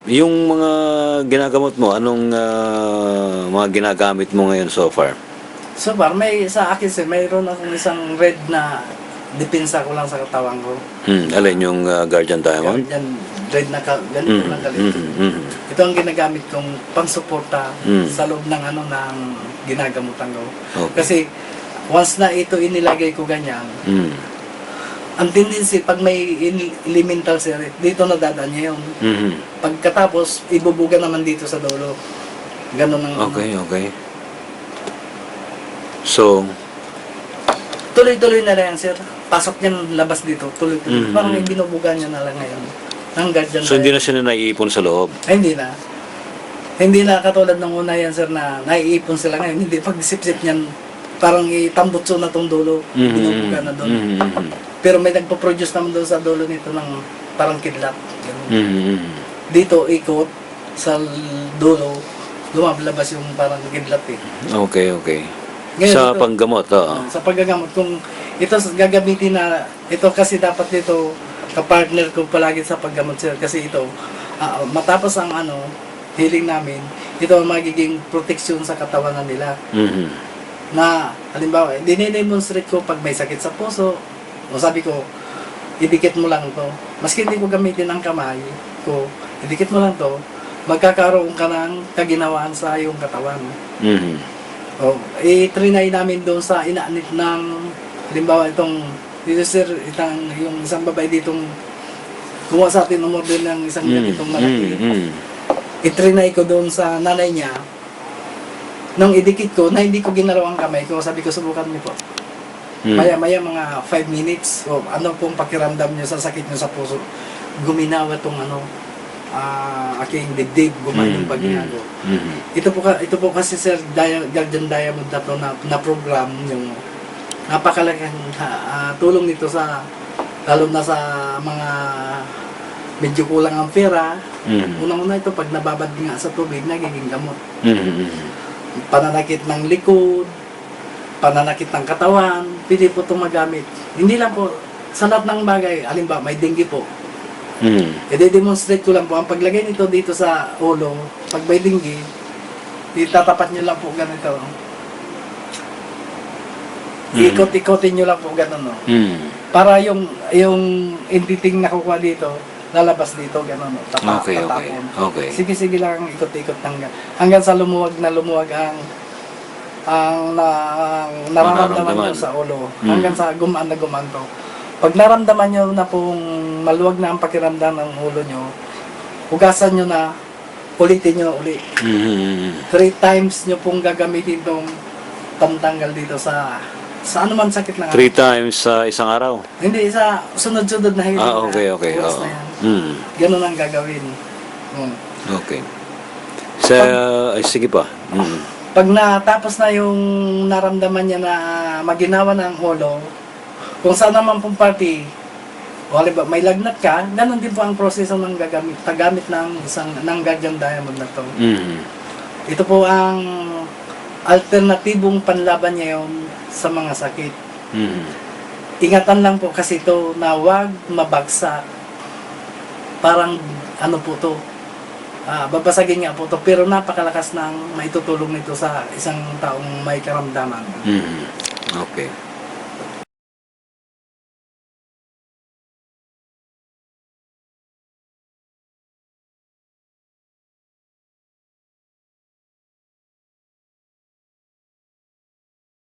Yung mga ginagamot mo, anong mga ginagamit mo ngayon so far? So far, may sa akin sir, mayroon akong isang red na depensa ko lang sa katawan ko. Alin yung Guardian Diamond? Yan, red na ganito lang galit. Ito ang ginagamit kong pangsuporta sa loob ng ng ginagamutan ko. Okay. Kasi once na ito inilagay ko ganyan, ang tendency pag may elemental sir, dito nadadaan niya yun. Pagkatapos, ibubuga naman dito sa dulo. Ganon ang Okay. So, tuloy-tuloy na lang yan, sir. Pasok niyan, labas dito, tuloy-tuloy. Parang may binubuga niya na lang ngayon. Ang Guardian so hindi na siya naiipon sa loob? Ay, hindi na. Hindi na katulad ng una yan, sir, na naiipon sila ngayon. Hindi, pag sip-sip niyan, parang itambutso na tong dulo. Binubuga na doon. Pero may nagpo-produce naman doon sa dulo nito ng parang kidlat. Dito, ikot sa dulo, lumablabas yung parang kidlat eh. Okay. Ngayon, Sa ito, panggamot, sa paggagamot, kung ito gagamitin na, ito kasi dapat dito, kapartner ko palagi sa paggamot sir, kasi ito, matapos ang healing namin, ito ang magiging proteksyon sa katawan nila. Na, halimbawa, dinidemonstrate ko pag may sakit sa puso, o sabi ko, idikit mo lang to. Maski hindi ko gamitin ang kamay ko, idikit mo lang to, magkakaroon ka ng kaginawaan sa iyong katawan. I-trinay namin doon sa inaanit ng, halimbawa itong, dito sir, yung isang babae ditong gumawa sa atin, umorder ng isang ganitong malaki. I-trinay ko doon sa nanay niya. Nung idikit ko, na hindi ko ginalaw ang kamay ko, sabi ko, subukan niyo po. Maya-maya mga 5 minutes, o ano pong pakiramdam niyo sa sakit niyo sa puso, guminawa tong aking dibdib, gumaling paginago. Ito po kasi sir, Guardian Diamond na to na program, yung napakalaking tulong nito sa, lalo na sa mga medyo kulang ang pera. Unang-una ito, pag nababad nga sa tubig, nagiging gamot. Pananakit ng likod, pananakit ng katawan, pwede po itong magamit. Hindi lang po, sa lahat ng bagay, halimbawa may dengue po. I-demonstrate ko lang po, ang paglagay nito dito sa ulo, pag may dengue, itatapat nyo lang po ganito. Ikot-ikotin nyo lang po gano'n, no? Para yung entity na nakukuha dito, lalabas dito, gano'n, no? Okay. Sige lang, ikot-ikot hanggang sa lumuwag ang nararamdaman nyo sa ulo, hanggang sa gumaan na gumaan to. Pag naramdaman nyo na pong maluwag na ang pakiramdam ng ulo nyo, hugasan nyo na, ulitin nyo uli. 3 times nyo pong gagamitin itong pantanggal dito sa anuman sakit na 3 times sa isang araw? Hindi, sa sunod-sunod na healing. Okay. Ganun ang gagawin. Okay. Sige pa. Pag natapos na yung naramdaman niya na maginawa na ang ulo, kung saan naman pong party, o halimbawa may lagnat ka, ganun din po ang proseso ng paggamit ng Guardian Diamond na to. Ito po ang alternatibong panlaban niya yun sa mga sakit. Ingatan lang po kasi ito na huwag mabagsak. Parang po to, babasagin nga po to, pero napakalakas ng maitutulong nito sa isang taong may karamdaman. Okay.